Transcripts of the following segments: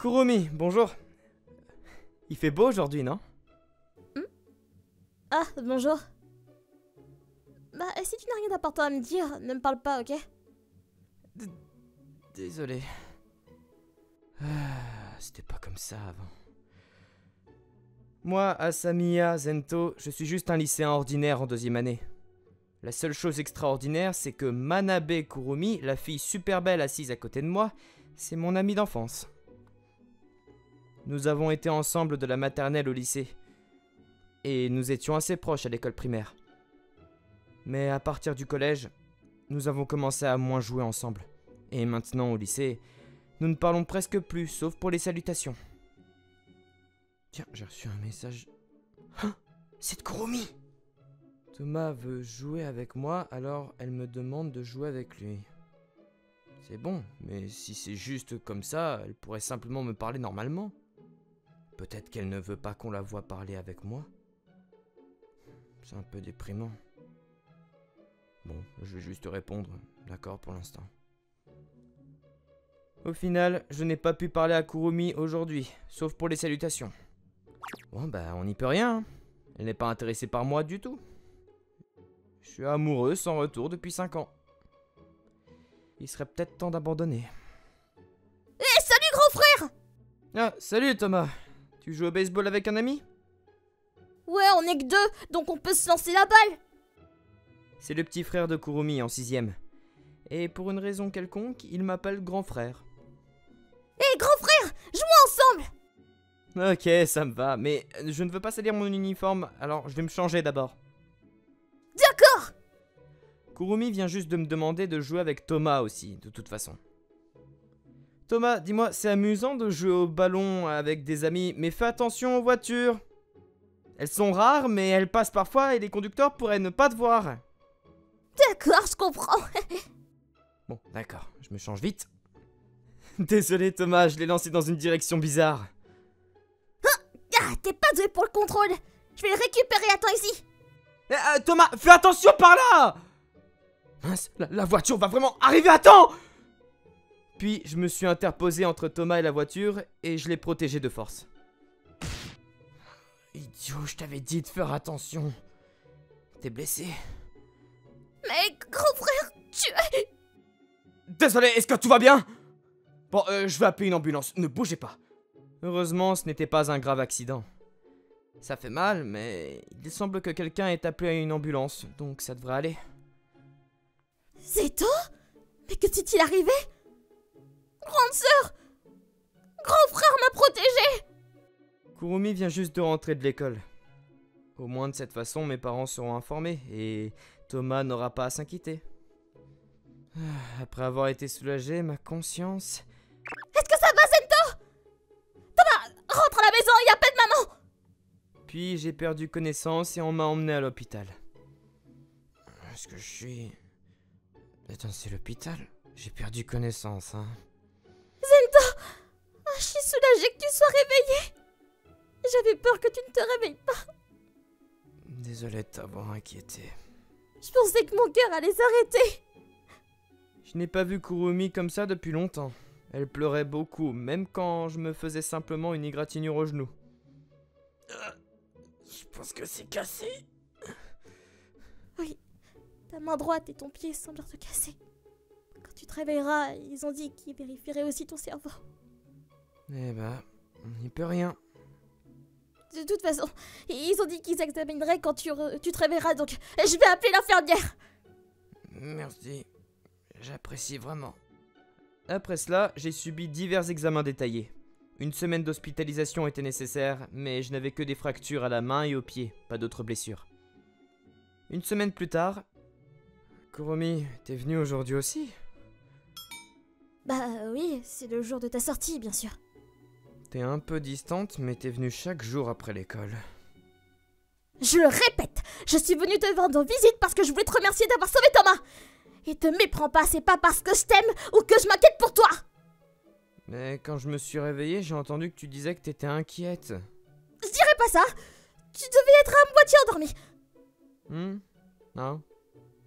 Kurumi, bonjour. Il fait beau aujourd'hui, non? Ah, bonjour. Bah, si tu n'as rien d'important à me dire, ne me parle pas, ok? Désolé. C'était pas comme ça avant. Moi, Asamiya Zento, je suis juste un lycéen ordinaire en 2e année. La seule chose extraordinaire, c'est que Manabe Kurumi, la fille super belle assise à côté de moi, c'est mon amie d'enfance. Nous avons été ensemble de la maternelle au lycée. Et nous étions assez proches à l'école primaire. Mais à partir du collège, nous avons commencé à moins jouer ensemble. Et maintenant au lycée, nous ne parlons presque plus, sauf pour les salutations. Tiens, j'ai reçu un message. Hein? C'est de Kurumi! Thomas veut jouer avec moi, alors elle me demande de jouer avec lui. C'est bon, mais si c'est juste comme ça, elle pourrait simplement me parler normalement. Peut-être qu'elle ne veut pas qu'on la voie parler avec moi. C'est un peu déprimant. Bon, je vais juste répondre, d'accord pour l'instant. Au final, je n'ai pas pu parler à Kurumi aujourd'hui, sauf pour les salutations. Bon bah, on n'y peut rien. Elle n'est pas intéressée par moi du tout. Je suis amoureux sans retour depuis 5 ans. Il serait peut-être temps d'abandonner. Eh, salut grand frère! Ah, salut Thomas. Tu joues au baseball avec un ami? Ouais, on est que 2, donc on peut se lancer la balle! C'est le petit frère de Kurumi en 6e. Et pour une raison quelconque, il m'appelle grand frère. Eh, grand frère! Jouons ensemble! Ok, ça me va, mais je ne veux pas salir mon uniforme, alors je vais me changer d'abord. D'accord! Kurumi vient juste de me demander de jouer avec Thomas aussi, de toute façon. Thomas, dis-moi, c'est amusant de jouer au ballon avec des amis, mais fais attention aux voitures. Elles sont rares, mais elles passent parfois et les conducteurs pourraient ne pas te voir. D'accord, je comprends. Bon, d'accord, je me change vite. Désolé Thomas, je l'ai lancé dans une direction bizarre. Ah, t'es pas doué pour le contrôle. Je vais le récupérer, attends ici. Thomas, fais attention par là! Mince, la voiture va vraiment arriver à temps! Puis je me suis interposé entre Thomas et la voiture et je l'ai protégé de force. Idiot, je t'avais dit de faire attention. T'es blessé? Mais grand frère, tu es... Désolé, est-ce que tout va bien? Bon, je vais appeler une ambulance, ne bougez pas. Heureusement, ce n'était pas un grave accident. Ça fait mal, mais il semble que quelqu'un ait appelé une ambulance, donc ça devrait aller. Zeto? Mais que t'est-il arrivé? Grande sœur! Grand frère m'a protégé! Kurumi vient juste de rentrer de l'école. Au moins de cette façon, mes parents seront informés et Thomas n'aura pas à s'inquiéter. Après avoir été soulagé, ma conscience... Est-ce que ça va, Zento? Thomas, rentre à la maison, il y a pas de maman! Puis j'ai perdu connaissance et on m'a emmené à l'hôpital. Est-ce que je suis... Attends, c'est l'hôpital? J'ai perdu connaissance, hein. Zento! Ah, je suis soulagée que tu sois réveillée! J'avais peur que tu ne te réveilles pas. Désolé de t'avoir inquiété. Je pensais que mon cœur allait s'arrêter. Je n'ai pas vu Kurumi comme ça depuis longtemps. Elle pleurait beaucoup, même quand je me faisais simplement une égratignure au genou. Je pense que c'est cassé. Oui, ta main droite et ton pied semblent te casser. Quand tu te réveilleras, ils ont dit qu'ils vérifieraient aussi ton cerveau. Eh ben, on n'y peut rien. De toute façon, ils ont dit qu'ils examineraient quand tu te réveilleras, donc je vais appeler l'infirmière. Merci, j'apprécie vraiment. Après cela, j'ai subi divers examens détaillés. Une semaine d'hospitalisation était nécessaire, mais je n'avais que des fractures à la main et aux pieds, pas d'autres blessures. Une semaine plus tard... Kurumi, t'es venu aujourd'hui aussi? Bah oui, c'est le jour de ta sortie, bien sûr. T'es un peu distante, mais t'es venue chaque jour après l'école. Je le répète, je suis venue te rendre visite parce que je voulais te remercier d'avoir sauvé Thomas. Et te méprends pas, c'est pas parce que je t'aime ou que je m'inquiète pour toi. Mais quand je me suis réveillée, j'ai entendu que tu disais que t'étais inquiète. Je dirais pas ça. Tu devais être à moitié endormi. Non.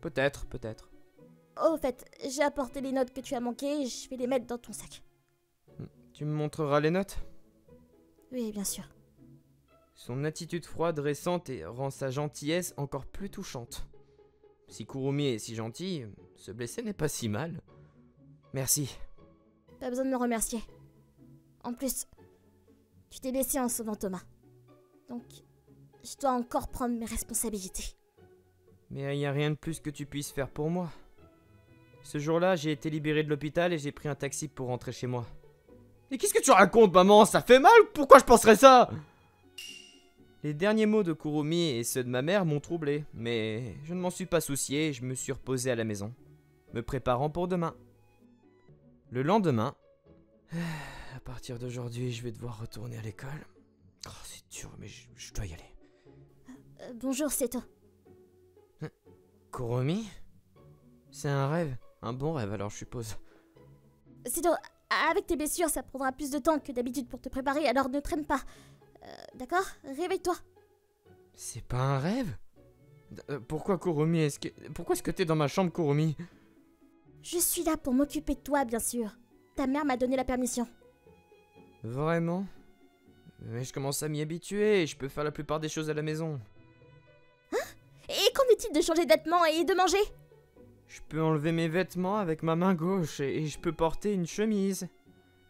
Peut-être, peut-être. Au fait, j'ai apporté les notes que tu as manquées et je vais les mettre dans ton sac. Tu me montreras les notes? Oui, bien sûr. Son attitude froide, récente et rend sa gentillesse encore plus touchante. Si Kurumi est si gentil, se blesser n'est pas si mal. Merci. Pas besoin de me remercier. En plus, tu t'es blessé en sauvant Thomas. Donc, je dois encore prendre mes responsabilités. Mais il n'y a rien de plus que tu puisses faire pour moi. Ce jour-là, j'ai été libéré de l'hôpital et j'ai pris un taxi pour rentrer chez moi. Mais qu'est-ce que tu racontes, maman? Ça fait mal? Pourquoi je penserais ça? Les derniers mots de Kurumi et ceux de ma mère m'ont troublé, mais je ne m'en suis pas soucié et je me suis reposé à la maison, me préparant pour demain. Le lendemain, à partir d'aujourd'hui, je vais devoir retourner à l'école. Oh, c'est dur, mais je dois y aller. Bonjour, c'est toi. Kurumi? C'est un rêve, un bon rêve alors je suppose. C'est toi. Avec tes blessures, ça prendra plus de temps que d'habitude pour te préparer, alors ne traîne pas. D'accord? Réveille-toi. C'est pas un rêve? Pourquoi Kurumi? Pourquoi est-ce que t'es dans ma chambre, Kurumi? Je suis là pour m'occuper de toi, bien sûr. Ta mère m'a donné la permission. Vraiment? Mais je commence à m'y habituer et je peux faire la plupart des choses à la maison. Et qu'en est-il de changer de vêtements et de manger? Je peux enlever mes vêtements avec ma main gauche et je peux porter une chemise.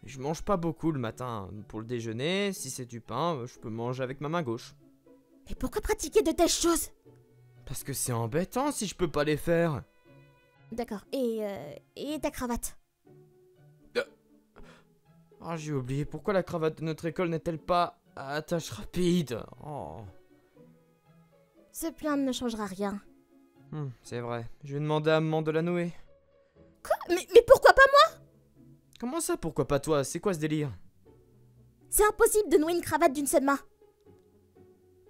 Je mange pas beaucoup le matin. Pour le déjeuner, si c'est du pain, je peux manger avec ma main gauche. Mais pourquoi pratiquer de telles choses? Parce que c'est embêtant si je peux pas les faire. D'accord. Et ta cravate? Ah, j'ai oublié. Pourquoi la cravate de notre école n'est-elle pas à attache rapide? Oh. Se plaindre ne changera rien. C'est vrai. Je vais demander à maman de la nouer. Quoi? Mais pourquoi pas moi? Comment ça, pourquoi pas toi? C'est quoi ce délire? C'est impossible de nouer une cravate d'une seule main.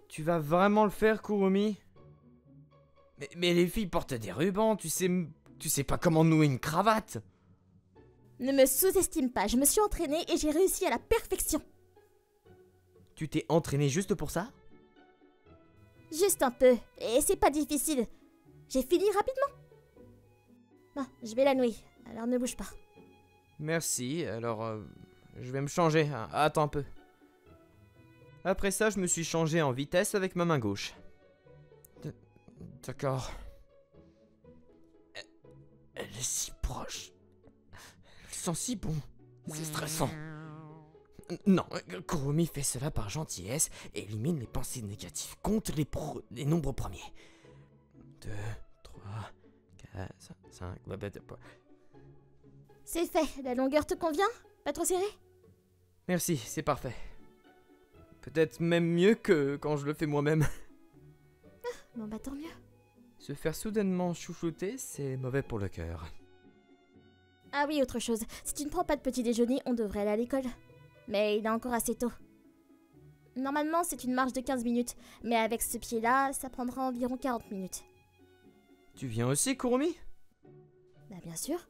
Tu vas vraiment le faire, Kurumi? Mais les filles portent des rubans, tu sais pas comment nouer une cravate? Ne me sous-estime pas, je me suis entraînée et j'ai réussi à la perfection. Tu t'es entraîné juste pour ça? Juste un peu, et c'est pas difficile. J'ai fini rapidement. Bon, je vais la nouer, alors ne bouge pas. Merci, alors je vais me changer. Attends un peu. Après ça, je me suis changé en vitesse avec ma main gauche. D'accord. Elle est si proche. Elle sent si bon. C'est stressant. Non, Kurumi fait cela par gentillesse et élimine les pensées négatives. Compte les nombres premiers. 2, 3, 4, 5... C'est fait, la longueur te convient? Pas trop serré? Merci, c'est parfait. Peut-être même mieux que quand je le fais moi-même. Bon bah tant mieux. Se faire soudainement chouchouter, c'est mauvais pour le cœur. Ah oui, autre chose. Si tu ne prends pas de petit déjeuner, on devrait aller à l'école. Mais il est encore assez tôt. Normalement, c'est une marche de 15 minutes. Mais avec ce pied-là, ça prendra environ 40 minutes. Tu viens aussi, Kurumi? Bah bien sûr.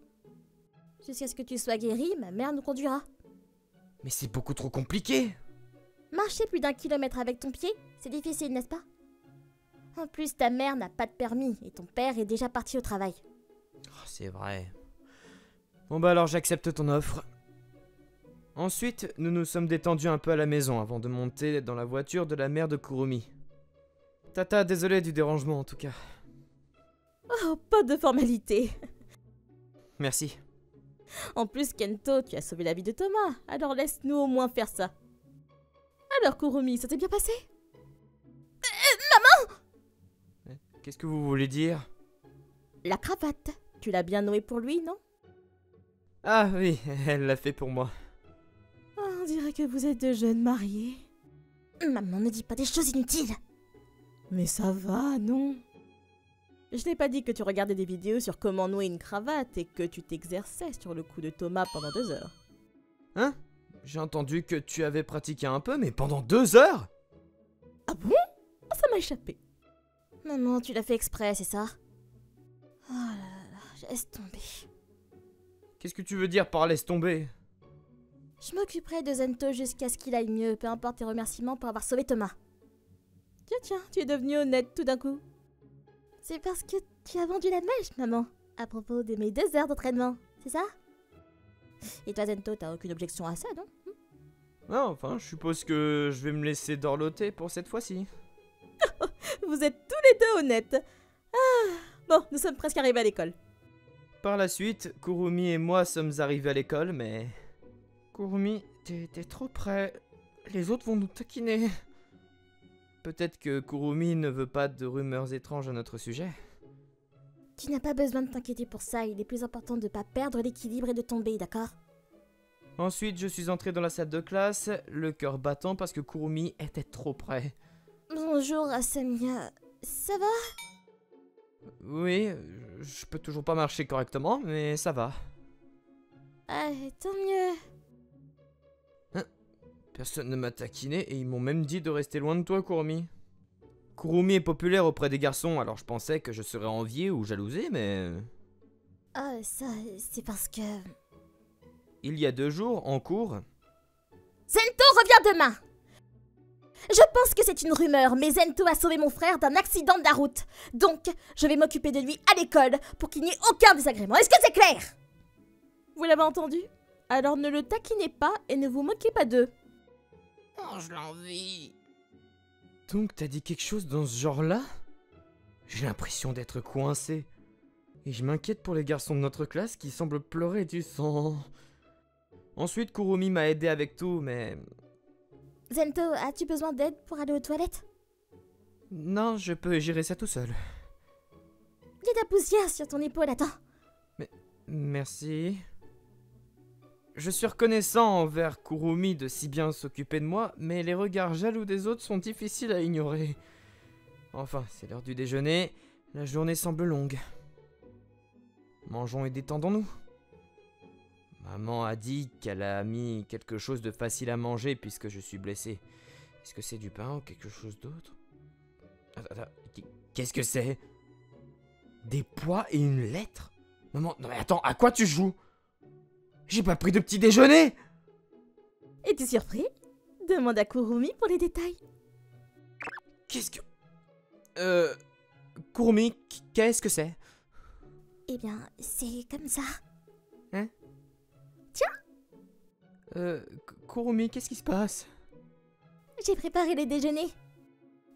Jusqu'à ce que tu sois guéri, ma mère nous conduira. Mais c'est beaucoup trop compliqué. Marcher plus d'1 kilomètre avec ton pied, c'est difficile, n'est-ce pas? En plus, ta mère n'a pas de permis et ton père est déjà parti au travail. Oh, c'est vrai. Bon bah alors j'accepte ton offre. Ensuite, nous nous sommes détendus un peu à la maison avant de monter dans la voiture de la mère de Kurumi. Tata, désolé du dérangement en tout cas. Oh, pas de formalité. Merci. En plus, Kento, tu as sauvé la vie de Thomas, alors laisse-nous au moins faire ça. Alors, Kurumi, ça s'est bien passé? Maman! Qu'est-ce que vous voulez dire? La cravate, tu l'as bien nouée pour lui, non? Ah oui, elle l'a fait pour moi. Oh, on dirait que vous êtes de jeunes mariés. Maman, ne dis pas des choses inutiles. Mais ça va, non? Je n'ai pas dit que tu regardais des vidéos sur comment nouer une cravate et que tu t'exerçais sur le cou de Thomas pendant 2 heures. Hein? J'ai entendu que tu avais pratiqué un peu, mais pendant 2 heures? Ah bon? Oh, ça m'a échappé. Maman, tu l'as fait exprès, c'est ça? Oh là là, laisse tomber. Qu'est-ce que tu veux dire par laisse tomber? Je m'occuperai de Zento jusqu'à ce qu'il aille mieux, peu importe tes remerciements pour avoir sauvé Thomas. Tiens, tu es devenu honnête tout d'un coup. C'est parce que tu as vendu la mèche, maman, à propos de mes 2 heures d'entraînement, c'est ça? Et toi, Zento, t'as aucune objection à ça, non? Non, enfin, je suppose que je vais me laisser dorloter pour cette fois-ci. Vous êtes tous les deux honnêtes. Ah, bon, nous sommes presque arrivés à l'école. Par la suite, Kurumi et moi sommes arrivés à l'école, mais... Kurumi, t'es trop près. Les autres vont nous taquiner. Peut-être que Kurumi ne veut pas de rumeurs étranges à notre sujet. Tu n'as pas besoin de t'inquiéter pour ça, il est plus important de ne pas perdre l'équilibre et de tomber, d'accord? Ensuite, je suis entré dans la salle de classe, le cœur battant parce que Kurumi était trop près. Bonjour, Asamia. Ça va? Oui, je peux toujours pas marcher correctement, mais ça va. Ah, tant mieux. Personne ne m'a taquiné et ils m'ont même dit de rester loin de toi, Kurumi. Kurumi est populaire auprès des garçons, alors je pensais que je serais envié ou jalousé, mais... Ah, ça, c'est parce que... Il y a 2 jours, en cours... Zento revient demain! Je pense que c'est une rumeur, mais Zento a sauvé mon frère d'un accident de la route. Donc, je vais m'occuper de lui à l'école pour qu'il n'y ait aucun désagrément. Est-ce que c'est clair? Vous l'avez entendu? Alors ne le taquinez pas et ne vous moquez pas d'eux. Oh, je l'envie. Donc t'as dit quelque chose dans ce genre-là? J'ai l'impression d'être coincé. Et je m'inquiète pour les garçons de notre classe qui semblent pleurer du sang. Ensuite, Kurumi m'a aidé avec tout, mais... Zento, as-tu besoin d'aide pour aller aux toilettes? Non, je peux gérer ça tout seul. Il y a de la poussière sur ton épaule, attends. Merci. Je suis reconnaissant envers Kurumi de si bien s'occuper de moi, mais les regards jaloux des autres sont difficiles à ignorer. Enfin, c'est l'heure du déjeuner, la journée semble longue. Mangeons et détendons-nous. Maman a dit qu'elle a mis quelque chose de facile à manger puisque je suis blessé. Est-ce que c'est du pain ou quelque chose d'autre? Attends, qu'est-ce que c'est? Des pois et une lettre? Maman, non mais attends, à quoi tu joues? J'ai pas pris de petit déjeuner! Es-tu surpris? Demande à Kurumi pour les détails. Qu'est-ce que... Kurumi, qu'est-ce que c'est? Eh bien, c'est comme ça. Hein? Tiens! Kurumi, qu'est-ce qui se passe? J'ai préparé le déjeuner.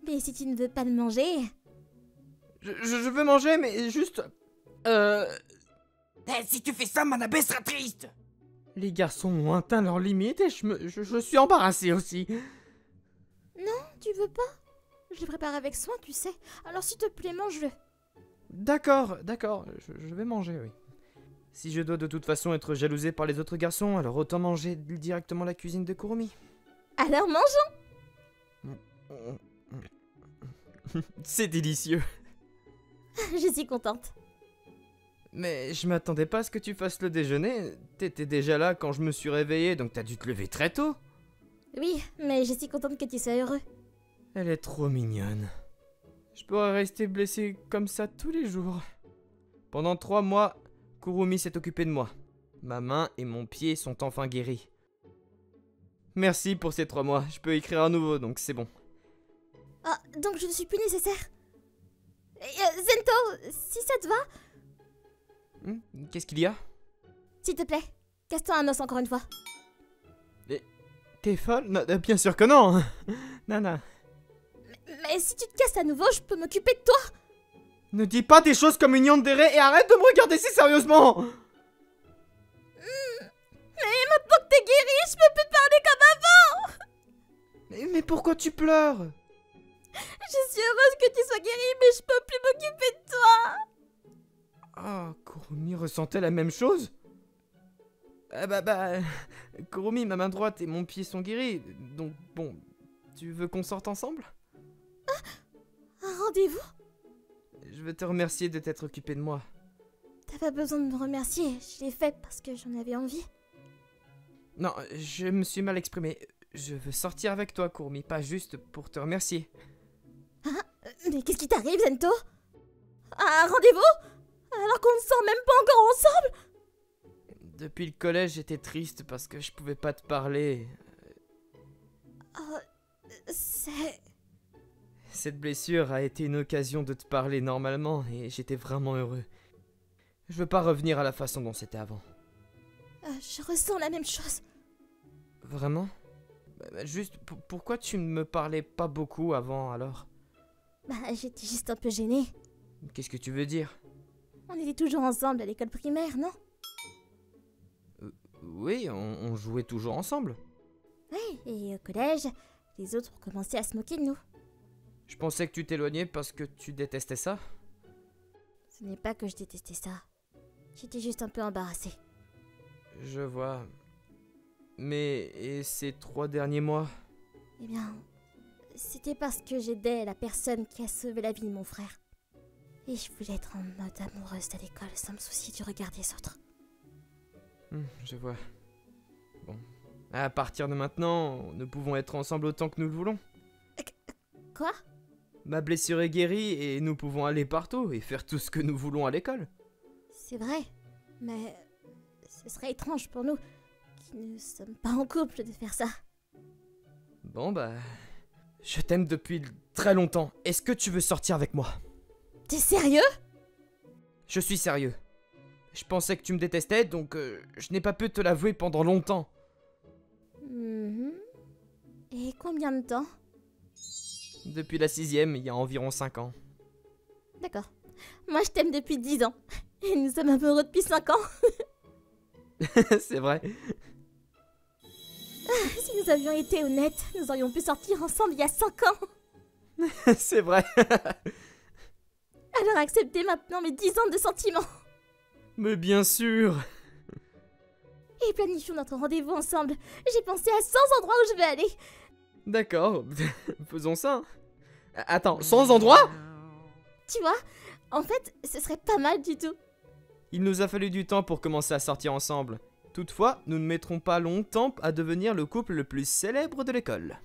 Mais si tu ne veux pas le manger... Je veux manger, mais juste... Si tu fais ça, Manabe sera triste. Les garçons ont atteint leurs limites et je suis embarrassé aussi. Non, tu veux pas? Je le prépare avec soin, tu sais. Alors s'il te plaît, mange-le. D'accord, je vais manger, oui. Si je dois de toute façon être jalousé par les autres garçons, alors autant manger directement la cuisine de Kurumi. Alors mangeons! C'est délicieux. Je suis contente. Mais je m'attendais pas à ce que tu fasses le déjeuner. T'étais déjà là quand je me suis réveillé, donc t'as dû te lever très tôt. Oui, mais je suis contente que tu sois heureux. Elle est trop mignonne. Je pourrais rester blessé comme ça tous les jours. Pendant 3 mois, Kurumi s'est occupé de moi. Ma main et mon pied sont enfin guéris. Merci pour ces 3 mois. Je peux écrire à nouveau, donc c'est bon. Ah, donc je ne suis plus nécessaire. Zento, si ça te va, Qu'est-ce qu'il y a? s'il te plaît, casse-toi un os encore une fois. T'es folle? Non, bien sûr que non. Nana. Mais si tu te casses à nouveau, je peux m'occuper de toi. Ne dis pas des choses comme une yandere et arrête de me regarder si sérieusement. Mais maintenant que t'es guéri, je peux plus te parler comme avant. Mais pourquoi tu pleures? Je suis heureuse que tu sois guéri, mais je peux plus m'occuper de toi. Ah, Kurumi ressentait la même chose? Kurumi, ma main droite et mon pied sont guéris, donc bon, tu veux qu'on sorte ensemble? Un rendez-vous? Je veux te remercier de t'être occupé de moi. T'as pas besoin de me remercier, je l'ai fait parce que j'en avais envie. Non, je me suis mal exprimé. Je veux sortir avec toi, Kurumi, pas juste pour te remercier. Mais qu'est-ce qui t'arrive, Zento? Un rendez-vous? Alors qu'on ne sort même pas encore ensemble? Depuis le collège, j'étais triste parce que je pouvais pas te parler. Cette blessure a été une occasion de te parler normalement et j'étais vraiment heureux. Je veux pas revenir à la façon dont c'était avant. Je ressens la même chose. Vraiment? Juste, pourquoi tu ne me parlais pas beaucoup avant, alors? Bah, j'étais juste un peu gênée. Qu'est-ce que tu veux dire? On était toujours ensemble à l'école primaire, non? Oui, on jouait toujours ensemble. Ouais, et au collège, les autres ont commencé à se moquer de nous. Je pensais que tu t'éloignais parce que tu détestais ça. Ce n'est pas que je détestais ça. J'étais juste un peu embarrassée. Je vois. Mais, et ces 3 derniers mois? Eh bien, c'était parce que j'aidais la personne qui a sauvé la vie de mon frère. Et je voulais être en mode amoureuse à l'école sans me soucier du regard des autres. Je vois. Bon. À partir de maintenant, nous pouvons être ensemble autant que nous le voulons. Quoi? Ma blessure est guérie et nous pouvons aller partout et faire tout ce que nous voulons à l'école. C'est vrai, mais ce serait étrange pour nous, qui ne sommes pas en couple, de faire ça. Bon bah... Je t'aime depuis très longtemps. Est-ce que tu veux sortir avec moi? T'es sérieux? Je suis sérieux. Je pensais que tu me détestais, donc je n'ai pas pu te l'avouer pendant longtemps. Et combien de temps? Depuis la 6e, il y a environ 5 ans. D'accord. Moi, je t'aime depuis 10 ans. Et nous sommes amoureux depuis 5 ans. C'est vrai. Si nous avions été honnêtes, nous aurions pu sortir ensemble il y a 5 ans. C'est vrai. Alors acceptez maintenant mes 10 ans de sentiments. Mais bien sûr. Et planifions notre rendez-vous ensemble. J'ai pensé à 100 endroits où je vais aller. D'accord, faisons ça. Attends, 100 endroits? Tu vois, en fait, ce serait pas mal du tout. Il nous a fallu du temps pour commencer à sortir ensemble. Toutefois, nous ne mettrons pas longtemps à devenir le couple le plus célèbre de l'école.